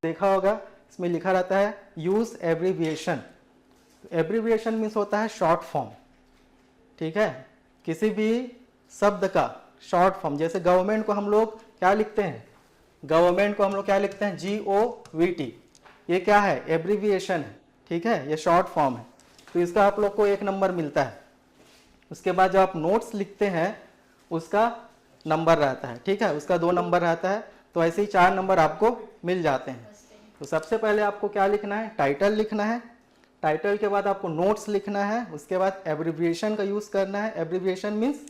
देखा होगा इसमें लिखा रहता है यूज एब्रीविएशन। एब्रीविएशन मीन्स होता है शॉर्ट फॉर्म, ठीक है, किसी भी शब्द का शॉर्ट फॉर्म। जैसे गवर्नमेंट को हम लोग क्या लिखते हैं, गवर्नमेंट को हम लोग क्या लिखते हैं, GOVT, ये क्या है, एब्रीविएशन है, ठीक है, ये शॉर्ट फॉर्म है, तो इसका आप लोग को 1 नंबर मिलता है। उसके बाद जब आप नोट्स लिखते हैं उसका नंबर रहता है, ठीक है, उसका 2 नंबर रहता है, तो ऐसे ही 4 नंबर आपको मिल जाते हैं। तो सबसे पहले आपको क्या लिखना है, टाइटल लिखना है, टाइटल के बाद आपको नोट्स लिखना है, उसके बाद एब्रीविएशन का यूज करना है। एब्रीविएशन मीन्स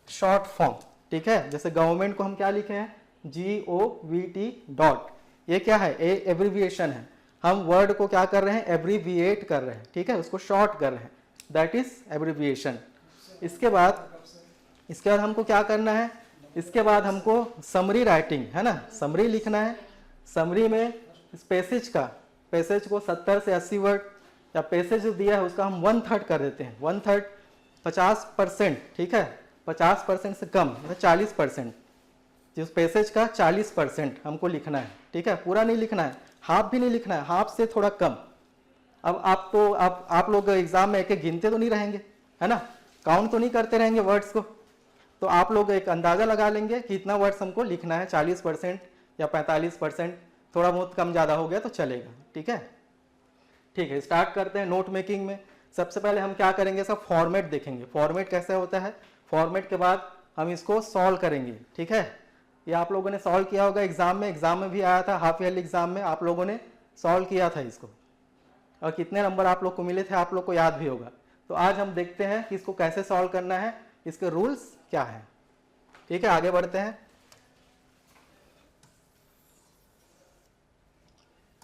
शॉर्ट फॉर्म, ठीक है, जैसे गवर्नमेंट को हम क्या लिखे हैं, GOVT डॉट, ये क्या है, एब्रीविएशन है, हम वर्ड को क्या कर रहे हैं, एब्रीविएट कर रहे हैं, ठीक है, उसको शॉर्ट कर रहे हैं, दैट इज एब्रीविएशन। इसके बाद हमको क्या करना है, इसके बाद हमको समरी राइटिंग है ना, समरी लिखना है। समरी में पैसेज को 70 से 80 वर्ड, या पैसेज जो दिया है उसका हम 1/3 कर देते हैं, 1/3 50%, ठीक है, 50% से कम मतलब 40%, जिस पैसेज का 40% हमको लिखना है, ठीक है, पूरा नहीं लिखना है, हाफ भी नहीं लिखना है, हाफ से थोड़ा कम। अब आप लोग एग्जाम में एक गिनते तो नहीं रहेंगे, है ना, काउंट तो नहीं करते रहेंगे वर्ड्स को, तो आप लोग एक अंदाजा लगा लेंगे कि इतना वर्ड्स हमको लिखना है, 40% या 45%, थोड़ा बहुत कम ज़्यादा हो गया तो चलेगा, ठीक है। ठीक है, स्टार्ट करते हैं नोट मेकिंग में। सबसे पहले हम क्या करेंगे, सब फॉर्मेट देखेंगे, फॉर्मेट कैसे होता है, फॉर्मेट के बाद हम इसको सॉल्व करेंगे, ठीक है। ये आप लोगों ने सॉल्व किया होगा एग्जाम में भी आया था, हाफ ईयरली एग्जाम में आप लोगों ने सॉल्व किया था इसको, और कितने नंबर आप लोग को मिले थे आप लोग को याद भी होगा। तो आज हम देखते हैं कि इसको कैसे सॉल्व करना है, इसके रूल्स क्या है, ठीक है, आगे बढ़ते हैं।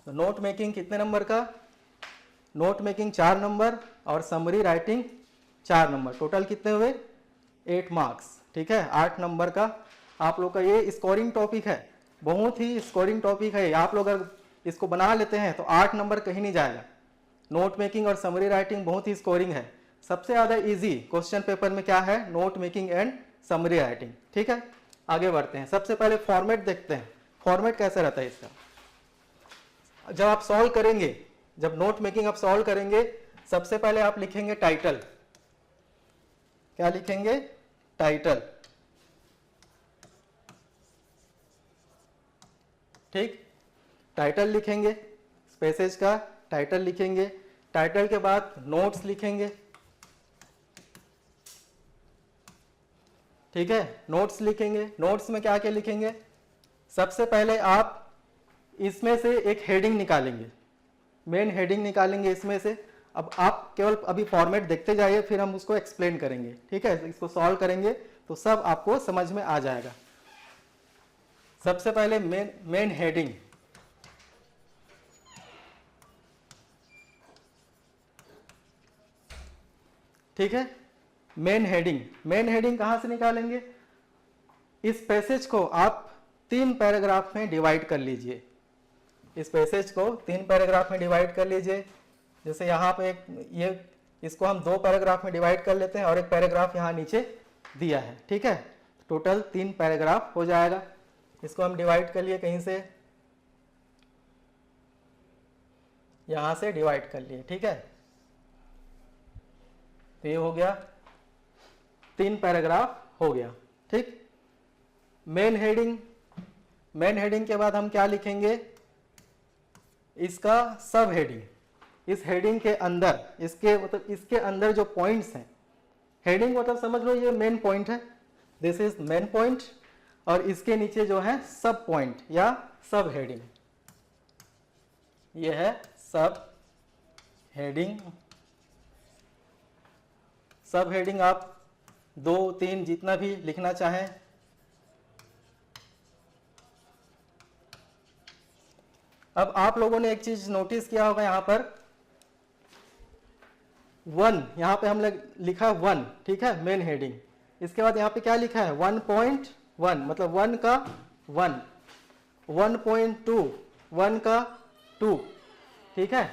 तो नोट मेकिंग कितने नंबर का, नोट मेकिंग 4 नंबर और समरी राइटिंग 4 नंबर, टोटल कितने हुए 8 मार्क्स, ठीक है, 8 नंबर का आप लोग का ये स्कोरिंग टॉपिक है, बहुत ही स्कोरिंग टॉपिक है। आप लोग अगर इसको बना लेते हैं तो 8 नंबर कहीं नहीं जाएगा। नोट मेकिंग और समरी राइटिंग बहुत ही स्कोरिंग है। सबसे ज़्यादा इजी क्वेश्चन पेपर में क्या है, note making and summary writing, ठीक है। आगे बढ़ते हैं, सबसे पहले फॉर्मेट देखते हैं, फॉर्मेट कैसे रहता है इसका। जब आप सॉल्व करेंगे, जब नोट मेकिंग आप सॉल्व करेंगे, सबसे पहले आप लिखेंगे टाइटल, क्या लिखेंगे, टाइटल, ठीक, टाइटल लिखेंगे, पैसेज का टाइटल लिखेंगे, टाइटल के बाद नोट्स लिखेंगे, ठीक है, नोट्स लिखेंगे। नोट्स में क्या क्या लिखेंगे, सबसे पहले आप इसमें से एक हेडिंग निकालेंगे, मेन हेडिंग निकालेंगे इसमें से। अब आप केवल अभी फॉर्मेट देखते जाइए, फिर हम उसको एक्सप्लेन करेंगे, ठीक है, इसको सॉल्व करेंगे तो सब आपको समझ में आ जाएगा। सबसे पहले मेन हेडिंग, ठीक है, मेन हेडिंग कहां से निकालेंगे, इस पैसेज को आप 3 पैराग्राफ में डिवाइड कर लीजिए, इस पैसेज को 3 पैराग्राफ में डिवाइड कर लीजिए। जैसे यहाँ पे ये इसको हम 2 पैराग्राफ में डिवाइड कर लेते हैं और एक पैराग्राफ यहाँ नीचे दिया है, ठीक है, टोटल 3 पैराग्राफ हो जाएगा। इसको हम डिवाइड कर लिए, कहीं से यहाँ से डिवाइड कर लिए, ठीक है, तो ये हो गया 3 पैराग्राफ हो गया, ठीक। मेन हेडिंग के बाद हम क्या लिखेंगे, इसका सब हेडिंग, इस हेडिंग के अंदर इसके अंदर जो पॉइंट्स हैं, हेडिंग मतलब समझ लो ये मेन पॉइंट है, दिस इज मेन पॉइंट, और इसके नीचे जो है सब पॉइंट या सब हेडिंग, ये है सब हेडिंग। सब हेडिंग आप 2-3 जितना भी लिखना चाहें। अब आप लोगों ने एक चीज नोटिस किया होगा, यहाँ पर 1, यहाँ पे हमने लिखा 1, ठीक है, मेन हेडिंग। इसके बाद यहाँ पे क्या लिखा है 1.1, मतलब 1 का 1, 1.2, 1 का 2, ठीक है।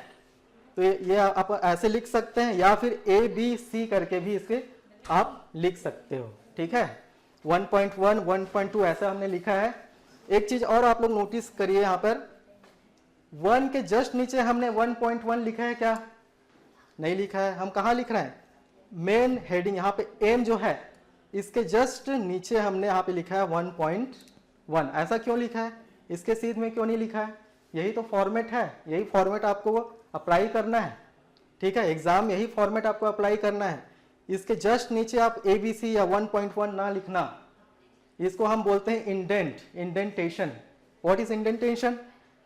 तो ये आप ऐसे लिख सकते हैं, या फिर ABC करके भी इसके आप लिख सकते हो, ठीक है। 1.1, 1.2 ऐसा हमने लिखा है। एक चीज और आप लोग नोटिस करिए, यहाँ पर 1 के जस्ट नीचे हमने 1.1 लिखा है क्या? नहीं लिखा है। हम कहाँ लिख रहे हैं? मेन हेडिंग, यहाँ पे एम जो है इसके जस्ट नीचे हमने यहाँ पे लिखा है 1.1। ऐसा क्यों लिखा है? इसके सीध में क्यों नहीं लिखा है? यही तो फॉर्मेट है, यही फॉर्मेट आपको अप्लाई करना है। ठीक है, एग्जाम यही फॉर्मेट आपको अप्लाई करना है। इसके जस्ट नीचे आप ABC या 1.1 ना लिखना, इसको हम बोलते हैं indent, indentation. What is indentation?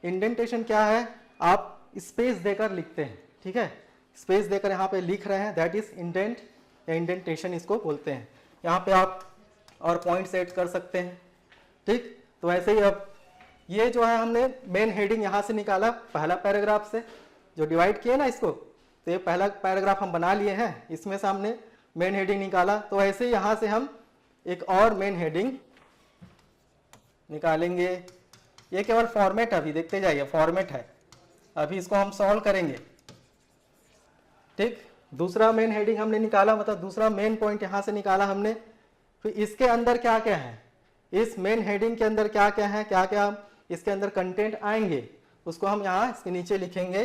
Indentation क्या है? आप स्पेस देकर लिखते हैं। ठीक है, स्पेस देकर यहाँ पे लिख रहे हैं, दैट इज इंडेंट या इंडेंटेशन इसको बोलते हैं। यहाँ पे आप और पॉइंट सेट कर सकते हैं। ठीक, तो ऐसे ही अब ये जो है हमने मेन हेडिंग यहाँ से निकाला पहला पैराग्राफ से, जो डिवाइड किए ना इसको, तो ये पहला पैराग्राफ हम बना लिए हैं, इसमें से हमने मेन हेडिंग निकाला। तो ऐसे ही यहाँ से हम एक और मेन हेडिंग निकालेंगे। ये केवल फॉर्मेट है, अभी देखते जाइए, फॉर्मेट है, अभी इसको हम सॉल्व करेंगे। ठीक, दूसरा मेन हेडिंग हमने निकाला, मतलब दूसरा मेन पॉइंट यहाँ से निकाला हमने। फिर इसके अंदर क्या क्या है, इस मेन हेडिंग के अंदर क्या क्या है, क्या क्या इसके अंदर कंटेंट आएंगे, उसको हम यहाँ इसके नीचे लिखेंगे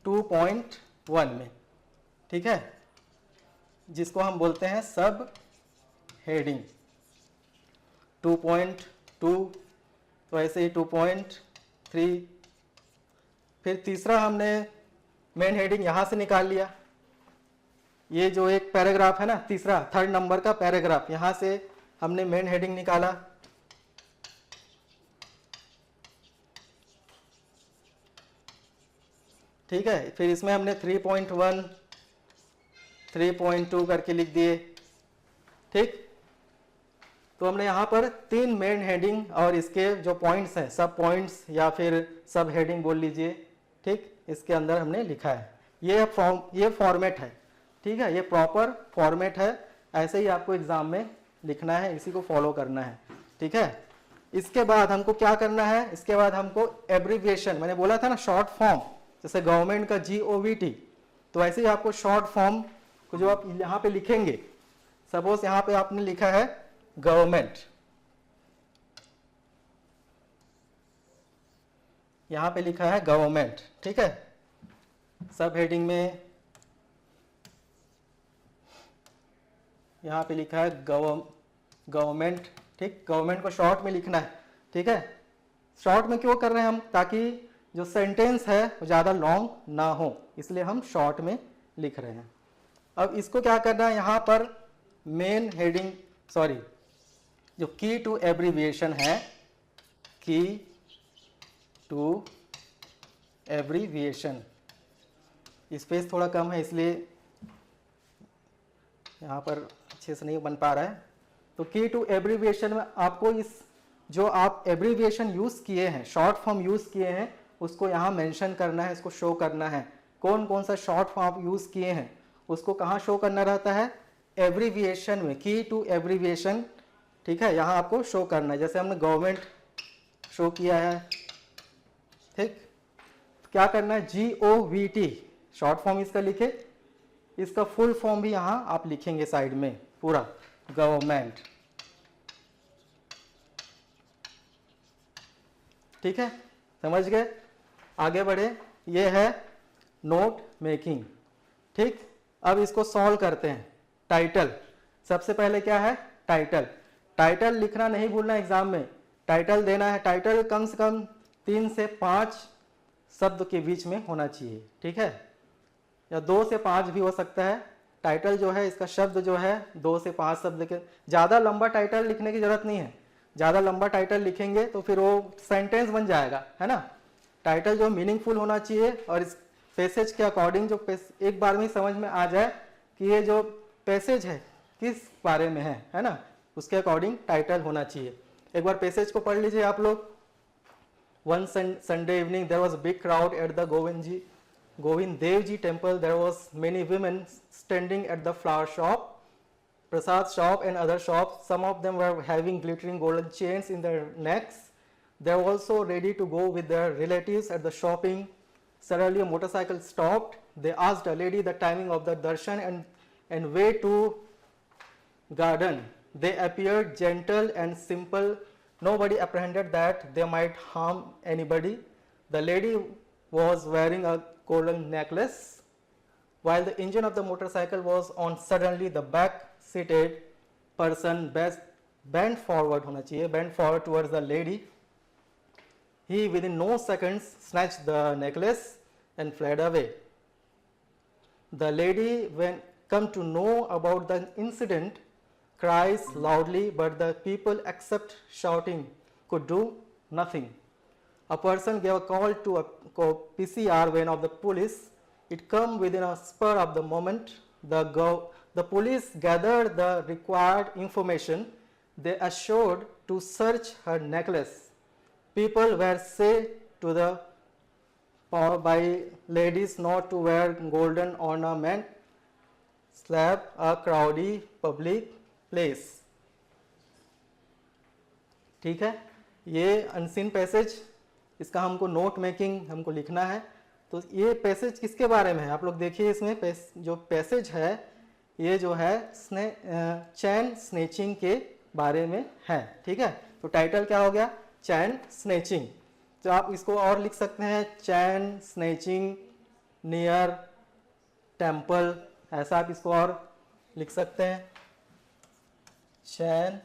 2.1 में। ठीक है, जिसको हम बोलते हैं सब हेडिंग 2.2, तो ऐसे ही 2.3। फिर तीसरा हमने मेन हेडिंग यहाँ से निकाल लिया। ये जो एक पैराग्राफ है ना, तीसरा 3rd नंबर का पैराग्राफ, यहाँ से हमने मेन हेडिंग निकाला। ठीक है, फिर इसमें हमने 3.1, 3.2 करके लिख दिए। ठीक, तो हमने यहाँ पर 3 मेन हेडिंग और इसके जो पॉइंट्स हैं, सब पॉइंट्स या फिर सब हेडिंग बोल लीजिए। ठीक, इसके अंदर हमने लिखा है। ये फॉर्मेट है। ठीक है, ये प्रॉपर फॉर्मेट है, ऐसे ही आपको एग्जाम में लिखना है, इसी को फॉलो करना है। ठीक है, इसके बाद हमको क्या करना है? इसके बाद हमको एब्रीविएशन, मैंने बोला था ना शॉर्ट फॉर्म, जैसे गवर्नमेंट का GOVT, तो ऐसे ही आपको शॉर्ट फॉर्म को जो आप यहाँ पे लिखेंगे, सपोज यहाँ पे आपने लिखा है गवर्नमेंट, यहाँ पे लिखा है गवर्नमेंट। ठीक है, सब हेडिंग में यहाँ पे लिखा है गवर्नमेंट। ठीक, गवर्नमेंट को शॉर्ट में लिखना है। ठीक है, शॉर्ट में क्यों कर रहे हैं हम? ताकि जो सेंटेंस है वो ज़्यादा लॉन्ग ना हो, इसलिए हम शॉर्ट में लिख रहे हैं। अब इसको क्या करना है, यहाँ पर मेन हेडिंग, सॉरी, जो की टू एब्रीविएशन है, की टू एब्रीविएशन, स्पेस थोड़ा कम है इसलिए यहाँ पर अच्छे से नहीं बन पा रहा है। तो की टू एब्रीविएशन में आपको इस जो आप एब्रीविएशन यूज़ किए हैं, शॉर्ट फॉर्म यूज़ किए हैं, उसको यहाँ मेंशन करना है, इसको शो करना है। कौन कौन सा शॉर्ट फॉर्म आप यूज़ किए हैं उसको कहाँ शो करना रहता है? एब्रीविएशन में, की टू एब्रीविएशन। ठीक है, यहाँ आपको शो करना है, जैसे हमने गवर्नमेंट शो किया है। ठीक, क्या करना है? GOVT शॉर्ट फॉर्म इसका लिखे, इसका फुल फॉर्म भी यहाँ आप लिखेंगे साइड में पूरा, गवर्नमेंट। ठीक है, समझ गए? आगे बढ़े, ये है नोट मेकिंग। ठीक, अब इसको सॉल्व करते हैं। टाइटल, सबसे पहले क्या है? टाइटल। टाइटल लिखना नहीं भूलना एग्जाम में, टाइटल देना है। टाइटल कम से कम 3 से 5 शब्द के बीच में होना चाहिए। ठीक है, या 2 से 5 भी हो सकता है। टाइटल जो है, इसका शब्द जो है 2 से 5 शब्द के, ज़्यादा लंबा टाइटल लिखने की जरूरत नहीं है। ज़्यादा लंबा टाइटल लिखेंगे तो फिर वो सेंटेंस बन जाएगा, है ना। टाइटल जो मीनिंगफुल होना चाहिए और इस पैसेज के अकॉर्डिंग, जो एक बार में समझ में आ जाए कि ये जो पैसेज है किस बारे में है ना, उसके अकॉर्डिंग टाइटल होना चाहिए। एक बार पैसेज को पढ़ लीजिए आप लोग। One Sunday evening there was a big crowd at the Govind Dev Ji temple. There was many women standing at the flower shop, prasad shop and other shops. Some of them were having glittering golden chains in their necks. They were also ready to go with their relatives at the shopping. Suddenly a motorcycle stopped. They asked a lady the timing of the darshan and way to garden. They appeared gentle and simple. Nobody apprehended that they might harm anybody. The lady was wearing a golden necklace. While the engine of the motorcycle was on, suddenly the back seated person bent forward होना चाहिए, bent forward towards the lady. He within no seconds snatched the necklace and fled away. The lady, when come to know about the incident, cries loudly, but the people except shouting could do nothing. A person gave a call to a PCR van of the police. It came within a spur of the moment. The police gathered the required information. They assured to search her necklace. People were said to the by ladies not to wear golden ornament slab a crowded public place. ठीक है, ये unseen passage, इसका हमको note making हमको लिखना है. तो ये पैसेज किसके बारे में है आप लोग देखिए. इसमें जो पैसेज है ये जो है चैन स्नेचिंग के बारे में है. ठीक है, तो टाइटल क्या हो गया, चैन स्नेचिंग. तो आप इसको और लिख सकते हैं चैन स्नेचिंग नियर टेम्पल, ऐसा आप इसको और लिख सकते हैं. चैन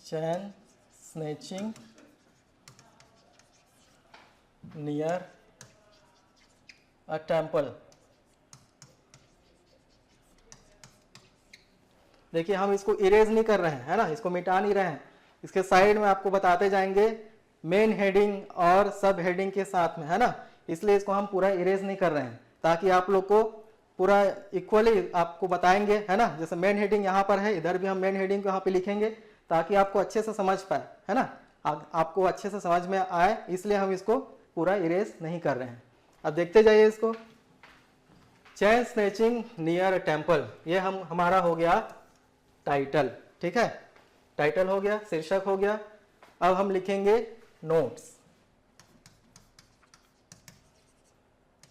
चैन स्नेचिंग नियर अ टेम्पल. देखिए हम इसको इरेज नहीं कर रहे हैं, है ना, इसको मिटा नहीं रहे हैं. इसके साइड में आपको बताते जाएंगे मेन हेडिंग और सब हेडिंग के साथ में, है ना. इसलिए इसको हम पूरा इरेज नहीं कर रहे हैं ताकि आप लोग को पूरा इक्वली आपको बताएंगे, है ना. जैसे मेन हेडिंग यहाँ पर है, इधर भी हम मेन हेडिंग को यहाँ पे लिखेंगे ताकि आपको अच्छे से समझ पाए, है ना, आपको अच्छे से समझ में आए. इसलिए हम इसको पूरा इरेज नहीं कर रहे हैं. अब देखते जाइए इसको. चैन स्नेचिंग नियर टेम्पल, ये हमारा हो गया टाइटल. ठीक है, टाइटल हो गया, शीर्षक हो गया. अब हम लिखेंगे नोट्स.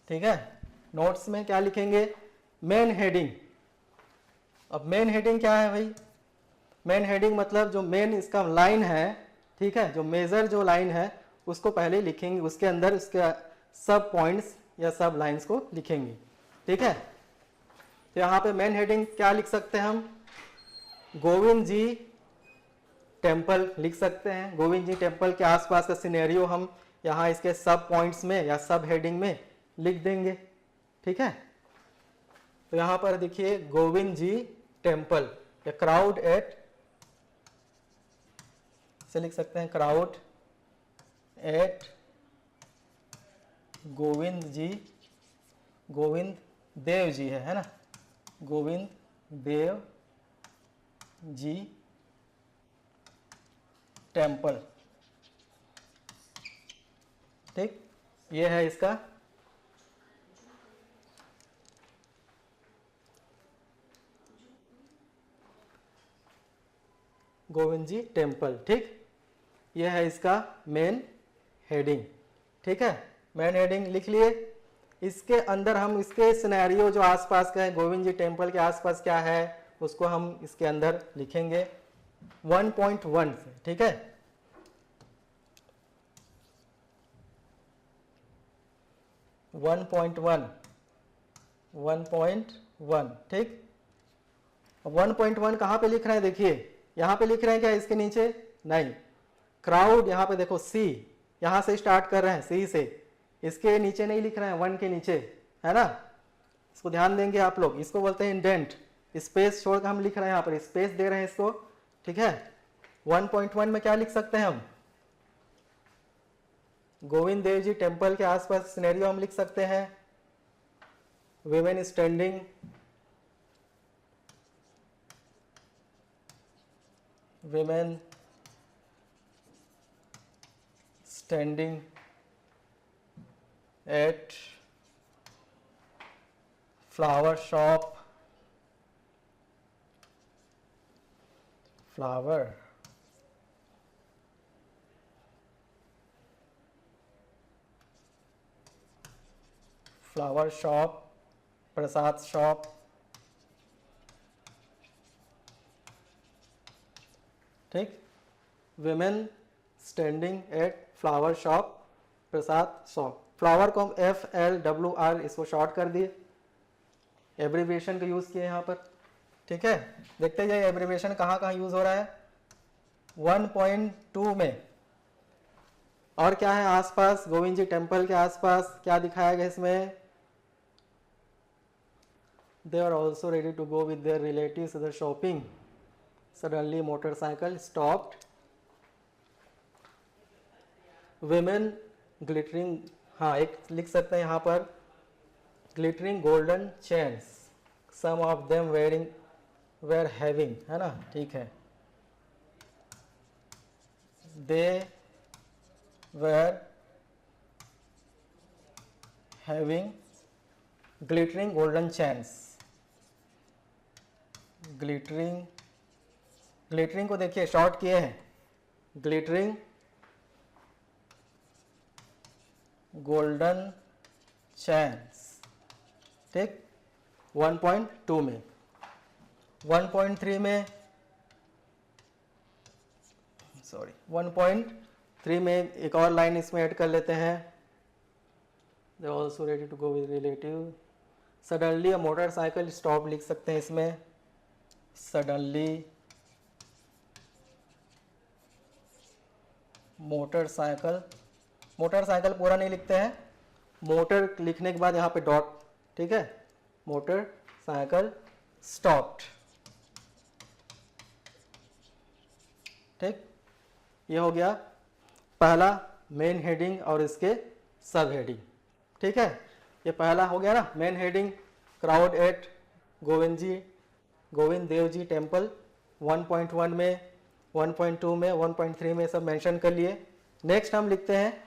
ठीक है, नोट्स में क्या लिखेंगे, मेन हेडिंग. अब मेन हेडिंग क्या है भाई, मेन हेडिंग मतलब जो मेन इसका लाइन है, ठीक है, जो मेजर जो लाइन है उसको पहले लिखेंगे, उसके अंदर उसके सब पॉइंट्स या सब लाइंस को लिखेंगे. ठीक है, तो यहाँ पे मेन हेडिंग क्या लिख सकते हैं हम, गोविंद जी टेम्पल लिख सकते हैं. गोविंद जी टेम्पल के आसपास का सिनेरियो हम यहाँ इसके सब पॉइंट्स में या सब हेडिंग में लिख देंगे. ठीक है, तो यहाँ पर देखिए गोविंद जी टेम्पल या क्राउड एट, से लिख सकते हैं क्राउड एट गोविंद जी, गोविंद देव जी है ना, गोविंद देव जी टेम्पल. ठीक, ये है इसका गोविंद जी टेम्पल. ठीक, ये है इसका मेन हेडिंग. ठीक है, मेन हेडिंग लिख लिए. इसके अंदर हम इसके सिनेरियो जो आसपास का है, गोविंद जी टेम्पल के आसपास क्या है उसको हम इसके अंदर लिखेंगे 1.1 से. ठीक है, वन पॉइंट वन. ठीक, 1.1 कहाँ पे लिख रहे हैं, देखिए यहाँ पे लिख रहे हैं क्या, इसके नीचे नहीं. क्राउड यहाँ पे देखो सी, यहाँ से स्टार्ट कर रहे हैं सी से, इसके नीचे नहीं लिख रहे हैं, 1 के नीचे, है ना. इसको ध्यान देंगे आप लोग, इसको बोलते हैं इंडेंट. स्पेस छोड़कर हम लिख रहे हैं, यहाँ पर स्पेस दे रहे हैं इसको. ठीक है, 1.1 में क्या लिख सकते हैं हम, गोविंद देव जी टेम्पल के आसपास सिनेरियो हम लिख सकते हैं. Women standing, women standing at flower shop, flower flower shop, prasad shop. ठीक, women standing at flower shop, prasad shop. Flower को FLWR इसको शॉर्ट कर दिए, एब्रीविएशन का यूज़ किए यहाँ पर। ठीक है, देखते जाइए एब्रीविएशन कहाँ कहाँ यूज़ हो रहा है। 1.2 में और क्या है आसपास, गोविंद जी टेम्पल के आसपास क्या दिखाया गया इसमें, they are also ready to go with their relatives to the shopping, suddenly motorcycle stopped, women glittering, हाँ एक लिख सकते हैं यहाँ पर glittering golden chains, some of them were having, है ना, ठीक है, they were having glittering golden chains, glittering को देखिए शॉर्ट किए हैं, ग्लिटरिंग गोल्डन चैन्स। ठीक, 1.2 में। 1.3 में, सॉरी 1.3 में एक और लाइन इसमें ऐड कर लेते हैं, they are also ready to go with relative, suddenly a motorcycle stop लिख सकते हैं इसमें, सडनली मोटरसाइकिल पूरा नहीं लिखते हैं, मोटर लिखने के बाद यहाँ पे डॉट, ठीक है, मोटरसाइकिल स्टॉप्ड। ठीक, ये हो गया पहला मेन हेडिंग और इसके सब हेडिंग। ठीक है, ये पहला हो गया ना main heading, crowd at Govind Dev ji temple. 1.1 में, 1.2 में, 1.3 में सब मेंशन कर लिए। नेक्स्ट हम लिखते हैं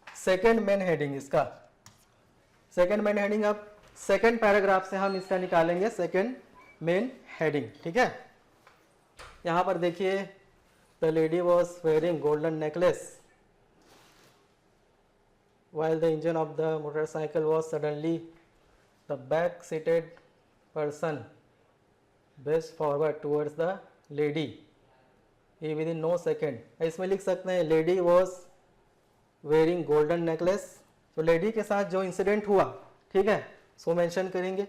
सेकंड मेन हेडिंग, इसका सेकंड मेन हेडिंग, अब सेकंड पैराग्राफ से हम इसका निकालेंगे सेकंड मेन हेडिंग। ठीक है, यहाँ पर देखिए, the lady was wearing golden necklace while the engine of the motorcycle was suddenly, the back seated person best forward towards the lady, he within no second, इसमें लिख सकते हैं lady was wearing golden necklace, तो lady के साथ जो incident हुआ, ठीक है, सो मेंशन करेंगे,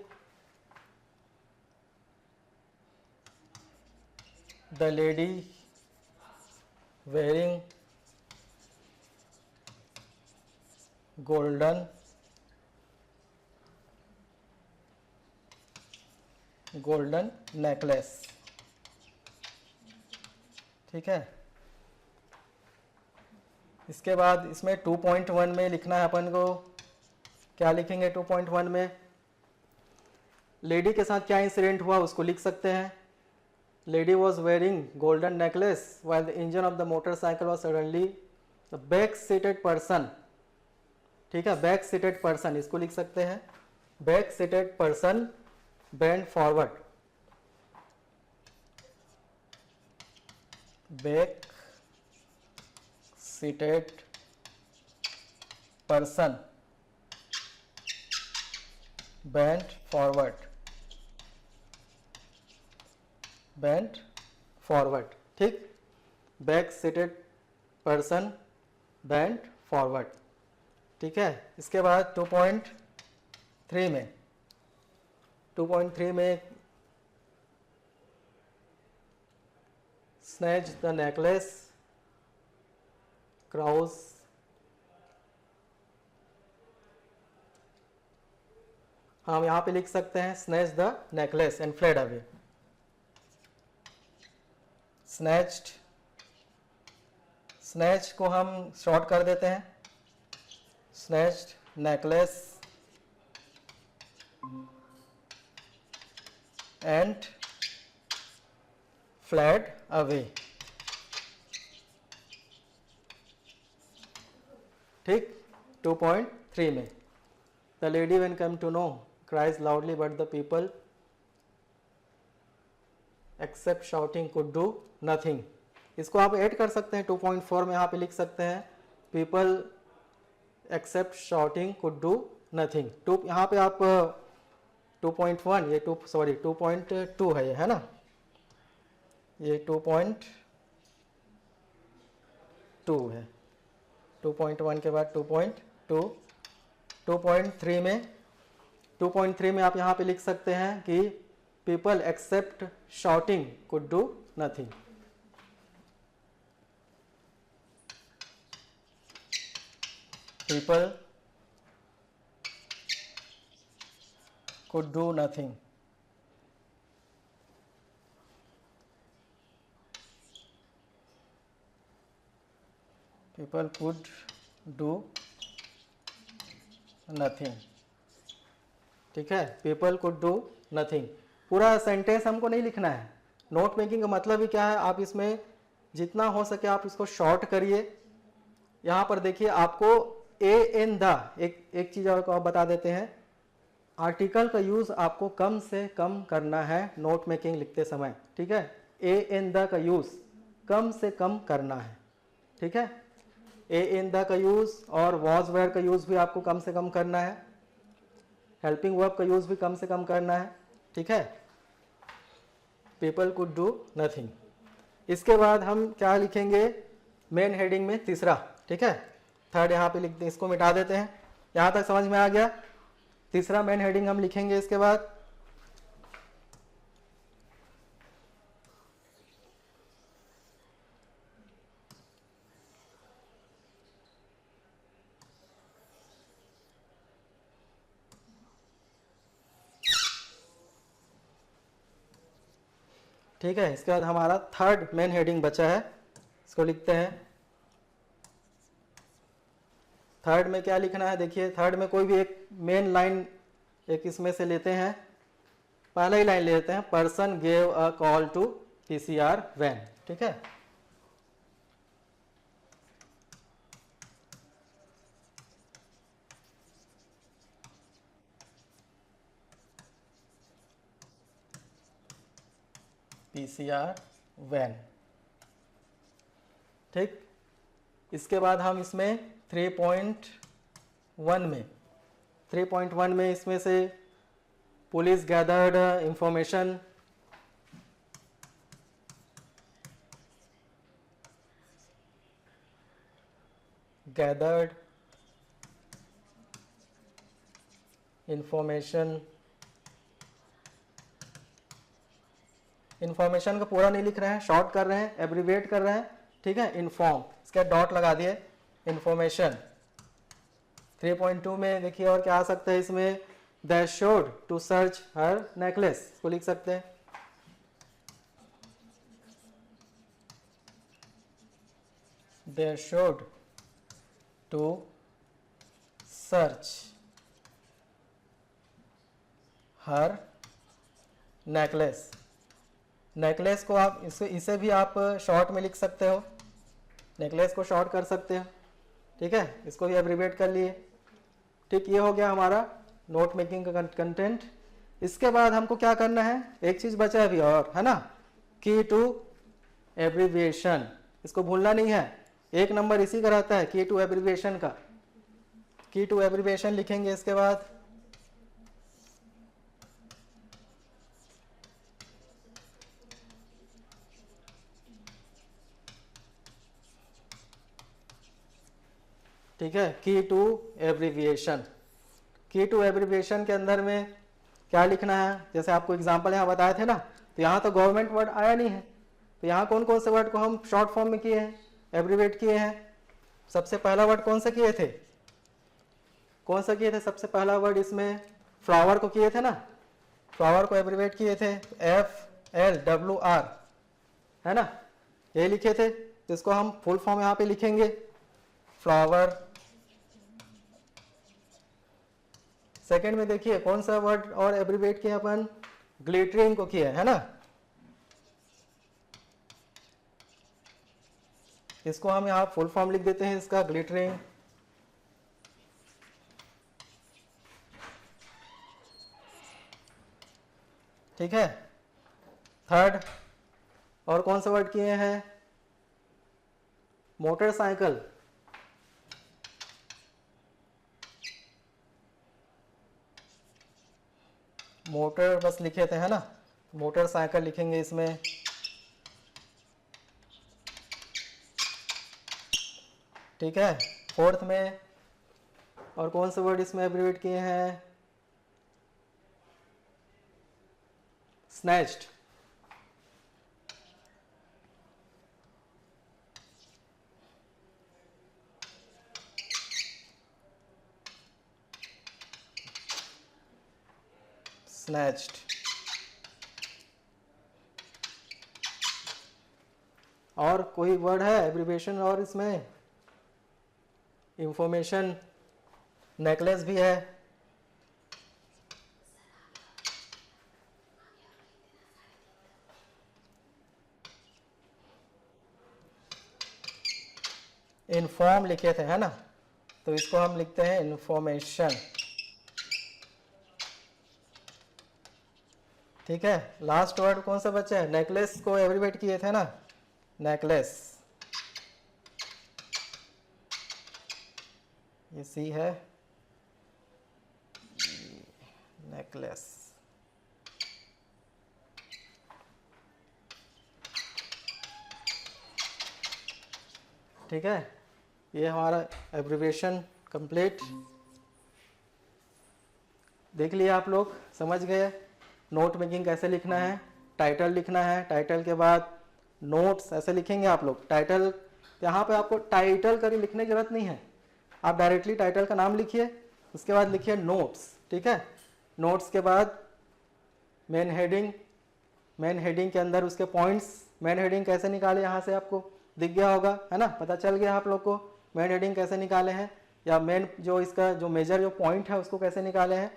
the lady wearing golden necklace. ठीक है, इसके बाद इसमें 2.1 में लिखना है अपन को, क्या लिखेंगे 2.1 में, लेडी के साथ क्या इंसिडेंट हुआ उसको लिख सकते हैं, lady was wearing golden necklace while the engine of the motorcycle was suddenly, the back seated person, ठीक है, बैक सीटेड पर्सन इसको लिख सकते हैं, back seated person bend forward, back seated person bend forward, ठीक, back seated person bend forward. ठीक है, इसके बाद 2.3 में, 2.3 में स्नैच द नेकलेस क्राउज, हम यहाँ पे लिख सकते हैं snatch the necklace and fled away, snatch को हम शॉर्ट कर देते हैं, snatched necklace and fled away। ठीक, 2.3 में, the lady when come to know cries loudly but the people except shouting could do nothing, इसको आप ऐड कर सकते हैं 2.4 में, यहाँ पे लिख सकते हैं people except shouting could do nothing. यहाँ पे आप 2.1, ये 2.2 है, ये है ना, ये 2.2 2 है, 2.1 के बाद 2.2, 2.3 में आप यहाँ पे लिख सकते हैं कि people except shouting could do nothing. People could do nothing. People could do nothing. ठीक है, people could do nothing. पूरा सेंटेंस हमको नहीं लिखना है। नोट मेकिंग का मतलब ही क्या है, आप इसमें जितना हो सके आप इसको शॉर्ट करिए। यहाँ पर देखिए आपको ए एन द, एक चीज़ और को आप बता देते हैं, आर्टिकल का यूज़ आपको कम से कम करना है नोट मेकिंग लिखते समय। ठीक है, ए एन द का यूज़ कम से कम करना है। ठीक है, ए एन द का यूज़ और वॉज वेयर का यूज़ भी आपको कम से कम करना है। हेल्पिंग वर्ब का यूज़ भी कम से कम करना है। ठीक है, पीपल कुड डू नथिंग। इसके बाद हम क्या लिखेंगे मेन हेडिंग में तीसरा। ठीक है, थर्ड यहाँ पे लिखते हैं, इसको मिटा देते हैं। यहाँ तक समझ में आ गया। तीसरा मेन हेडिंग हम लिखेंगे इसके बाद। ठीक है, इसके बाद हमारा थर्ड मेन हेडिंग बचा है, इसको लिखते हैं। थर्ड में क्या लिखना है, देखिए थर्ड में कोई भी एक मेन लाइन एक इसमें से लेते हैं। पहला ही लाइन लेते हैं, person gave a call to PCR van. ठीक है, पीसीआर वैन। ठीक, इसके बाद हम इसमें 3.1 में इसमें से पुलिस गैदर्ड इंफॉर्मेशन, इंफॉर्मेशन का पूरा नहीं लिख रहे हैं, शॉर्ट कर रहे हैं, एब्रीविएट कर रहे हैं। ठीक है, इन्फॉर्म, इसका डॉट लगा दिए, इंफॉर्मेशन। 3.2 में देखिए और क्या आ सकता है इसमें, they should to search her necklace, इसको लिख सकते हैं। They should to search her necklace. Necklace को आप इसे भी आप शॉर्ट में लिख सकते हो, नेकलेस को शॉर्ट कर सकते हो। ठीक है, इसको भी एब्रीविएट कर लिए। ठीक, ये हो गया हमारा नोट मेकिंग का कंटेंट। इसके बाद हमको क्या करना है, एक चीज़ बचा है अभी और, है ना, की टू एब्रीविएशन। इसको भूलना नहीं है, एक नंबर इसी का रहता है, की टू एब्रीविएशन का। की टू एब्रीविएशन लिखेंगे इसके बाद। ठीक है, की टू एब्रीविएशन। की टू एब्रीविएशन के अंदर में क्या लिखना है, जैसे आपको एग्जांपल यहाँ बताए थे ना, तो यहाँ तो गवर्नमेंट वर्ड आया नहीं है, तो यहाँ कौन कौन से वर्ड को हम शॉर्ट फॉर्म में किए हैं, एब्रीविएट किए हैं। सबसे पहला वर्ड कौन सा किए थे, सबसे पहला वर्ड इसमें फ्लावर को किए थे ना, फ्लावर को एब्रीविएट किए थे, FLWR, है ना, ये लिखे थे। तो इसको हम फुल फॉर्म यहाँ पे लिखेंगे, फ्लावर। सेकेंड में देखिए कौन सा वर्ड और एब्रीविएट किया अपन, ग्लिटरिंग को किया है ना, इसको हम यहाँ फुल फॉर्म लिख देते हैं इसका, ग्लिटरिंग। ठीक है, थर्ड और कौन सा वर्ड किए हैं, मोटरसाइकिल। मोटर बस लिखे थे, है ना, मोटरसाइकिल लिखेंगे इसमें। ठीक है। फोर्थ में और कौन से वर्ड इसमें एब्रीवेट किए हैं? Snatched, snatched. और कोई वर्ड है एब्रीवेशन और इसमें? इंफॉर्मेशन, नेकलेस भी है। इन्फॉर्म लिखे थे, है ना, तो इसको हम लिखते हैं इंफॉर्मेशन। ठीक है। लास्ट वर्ड कौन सा बचा है? नेकलेस को एब्रीवेट किए थे ना, नेकलेस, ये सी है, नेकलेस। ठीक है, ये हमारा एब्रीविएशन कंप्लीट। देख लिया आप लोग, समझ गए नोट मेकिंग कैसे लिखना है। टाइटल लिखना है, टाइटल के बाद नोट्स ऐसे लिखेंगे आप लोग। टाइटल, यहाँ पे आपको टाइटल करके लिखने की जरूरत नहीं है, आप डायरेक्टली टाइटल का नाम लिखिए, उसके बाद लिखिए नोट्स। ठीक है। नोट्स के बाद मेन हेडिंग, मेन हेडिंग के अंदर उसके पॉइंट्स। मेन हेडिंग कैसे निकाले, यहाँ से आपको दिख गया होगा, है ना, पता चल गया आप लोग को मेन हेडिंग कैसे निकाले हैं, या मेन जो इसका जो मेजर जो पॉइंट है उसको कैसे निकाले हैं।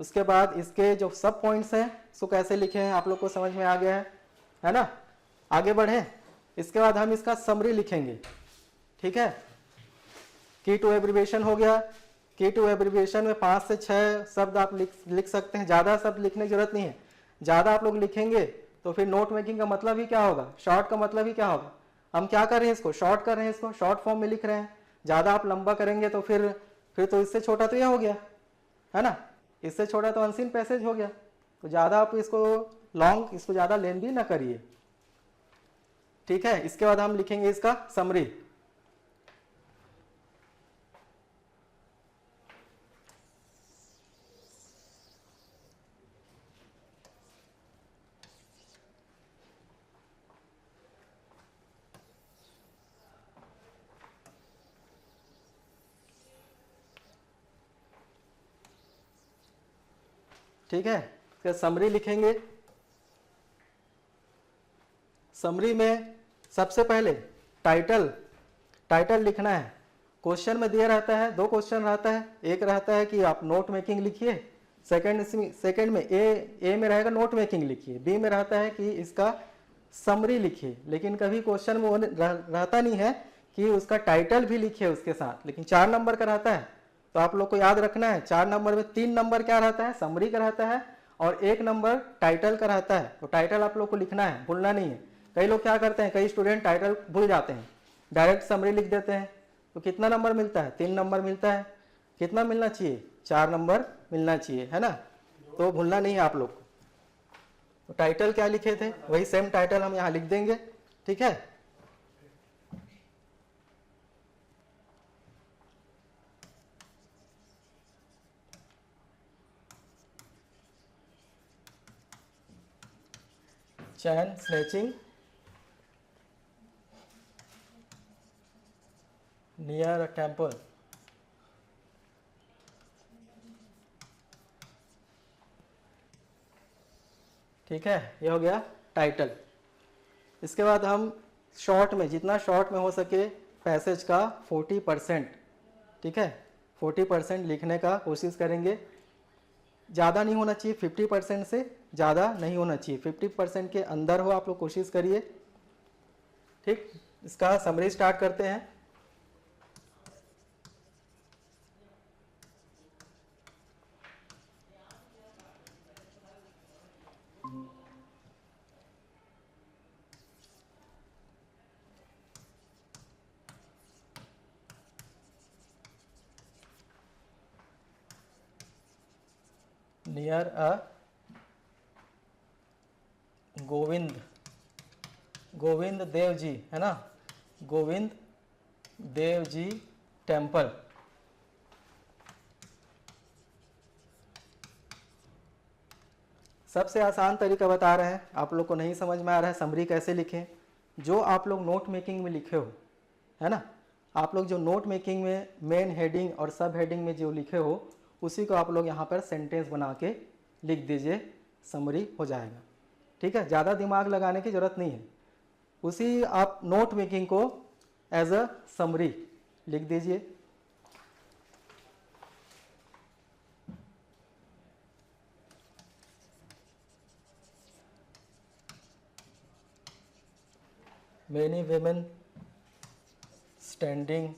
उसके बाद इसके जो सब पॉइंट्स हैं उसको कैसे लिखे हैं, आप लोग को समझ में आ गया है ना। आगे बढ़े, इसके बाद हम इसका समरी लिखेंगे। ठीक है। की टू एब्रीविएशन हो गया। की टू एब्रीविएशन में 5 से 6 शब्द आप लिख सकते हैं, ज़्यादा शब्द लिखने की जरूरत नहीं है। ज़्यादा आप लोग लिखेंगे तो फिर नोट मेकिंग का मतलब ही क्या होगा, शॉर्ट का मतलब ही क्या होगा। हम क्या कर रहे हैं, इसको शॉर्ट कर रहे हैं, इसको शॉर्ट फॉर्म में लिख रहे हैं। ज़्यादा आप लंबा करेंगे तो फिर तो इससे छोटा तो यह हो गया, है ना, इससे छोटा तो अनसीन पैसेज हो गया। तो ज़्यादा आप इसको लॉन्ग, इसको ज़्यादा लेंदी ना करिए। ठीक है। इसके बाद हम लिखेंगे इसका समरी। ठीक है। फिर समरी लिखेंगे। समरी में सबसे पहले टाइटल, टाइटल लिखना है। क्वेश्चन में दिया रहता है, 2 क्वेश्चन रहता है। एक रहता है कि आप नोट मेकिंग लिखिए, सेकंड में ए में रहेगा नोट मेकिंग लिखिए, बी में रहता है कि इसका समरी लिखिए। लेकिन कभी क्वेश्चन में वो रहता नहीं है कि उसका टाइटल भी लिखिए उसके साथ, लेकिन 4 नंबर का रहता है। तो आप लोग को याद रखना है, 4 नंबर में 3 नंबर क्या रहता है, समरी का रहता है, और 1 नंबर टाइटल का रहता है। तो टाइटल आप लोग को लिखना है, भूलना नहीं है। कई लोग क्या करते हैं, कई स्टूडेंट टाइटल भूल जाते हैं, डायरेक्ट समरी लिख देते हैं। तो कितना नंबर मिलता है, 3 नंबर मिलता है। कितना मिलना चाहिए, 4 नंबर मिलना चाहिए, है ना। तो भूलना नहीं है आप लोग। तो टाइटल क्या लिखे थे, वही सेम टाइटल हम यहाँ लिख देंगे। ठीक है। Chain snatching near a temple. ठीक है, ये हो गया टाइटल। इसके बाद हम शॉर्ट में, जितना शॉर्ट में हो सके पैसेज का 40%, ठीक है, 40% लिखने का कोशिश करेंगे। ज़्यादा नहीं होना चाहिए, 50% से ज़्यादा नहीं होना चाहिए, 50% के अंदर हो आप लोग कोशिश करिए। ठीक, इसका समरी स्टार्ट करते हैं। नियर अ गोविंद, गोविंद देव जी, है ना, गोविंद देव जी टेम्पल। सबसे आसान तरीका बता रहे हैं, आप लोग को नहीं समझ में आ रहा है समरी कैसे लिखें। जो आप लोग नोट मेकिंग में लिखे हो, है ना, आप लोग जो नोट मेकिंग में मेन हेडिंग और सब हेडिंग में जो लिखे हो उसी को आप लोग यहाँ पर सेंटेंस बना के लिख दीजिए, समरी हो जाएगा। ठीक है, ज़्यादा दिमाग लगाने की ज़रूरत नहीं है, उसी आप नोट मेकिंग को एज अ समरी लिख दीजिए। Many women standing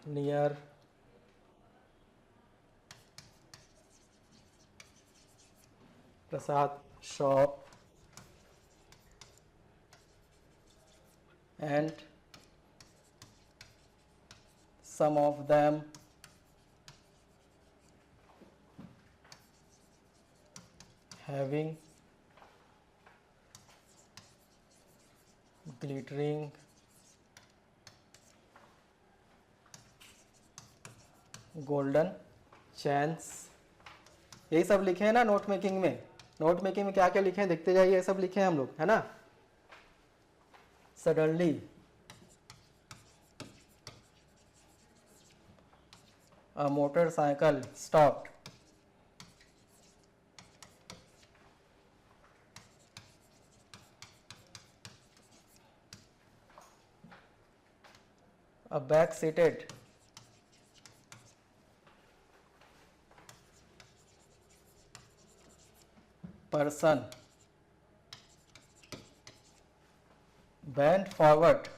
near Prasad shop and some of them having glittering golden chains। यही सब लिखे हैं ना नोट मेकिंग में। नोट मेकिंग में क्या क्या लिखे हैं देखते जाइए, ये सब लिखे हैं हम लोग, है ना। Suddenly a motorcycle stopped, a back-seated person bent forward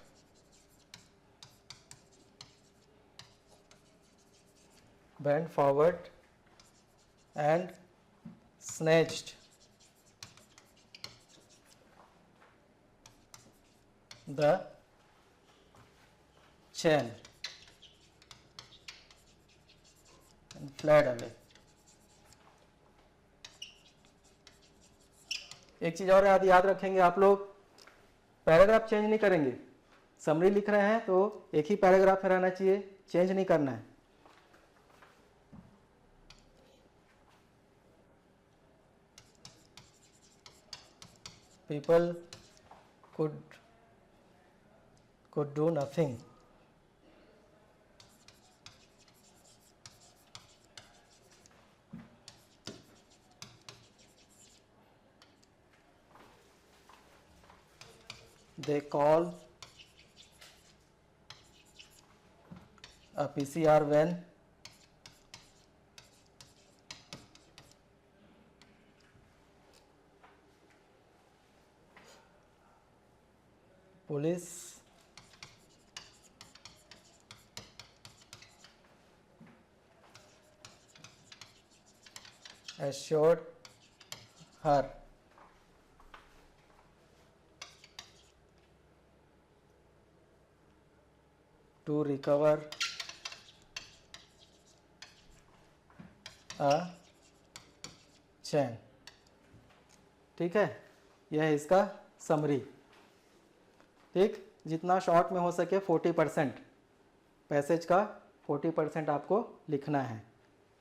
and snatched the chain and fled away। एक चीज और याद रखेंगे आप लोग, पैराग्राफ चेंज नहीं करेंगे। समरी लिख रहे हैं तो एक ही पैराग्राफ में रहना चाहिए, चेंज नहीं करना है। People could do nothing they call a PCR when police assured her to recover a chain। ठीक है, यह है इसका समरी। ठीक, जितना शॉर्ट में हो सके 40%, पैसेज का 40% आपको लिखना है।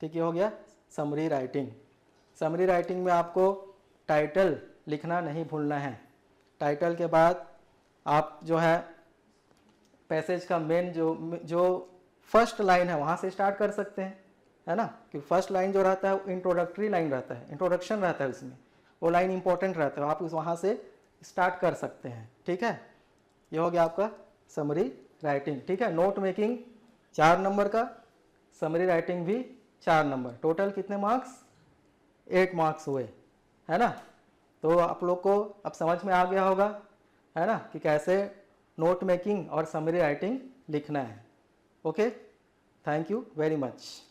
ठीक, ये हो गया समरी राइटिंग। समरी राइटिंग में आपको टाइटल लिखना नहीं भूलना है। टाइटल के बाद आप जो है पैसेज का मेन जो फर्स्ट लाइन है वहाँ से स्टार्ट कर सकते हैं, है ना, कि फर्स्ट लाइन जो रहता है वो इंट्रोडक्टरी लाइन रहता है, इंट्रोडक्शन रहता है, उसमें वो लाइन इंपॉर्टेंट रहता है, आप उस वहाँ से स्टार्ट कर सकते हैं। ठीक है, ये हो गया आपका समरी राइटिंग। ठीक है, नोट मेकिंग 4 नंबर का, समरी राइटिंग भी 4 नंबर, टोटल कितने मार्क्स? 8 मार्क्स हुए, है ना। तो आप लोग को अब समझ में आ गया होगा, है ना, कि कैसे नोट मेकिंग और समरी राइटिंग लिखना है। Okay, thank you very much.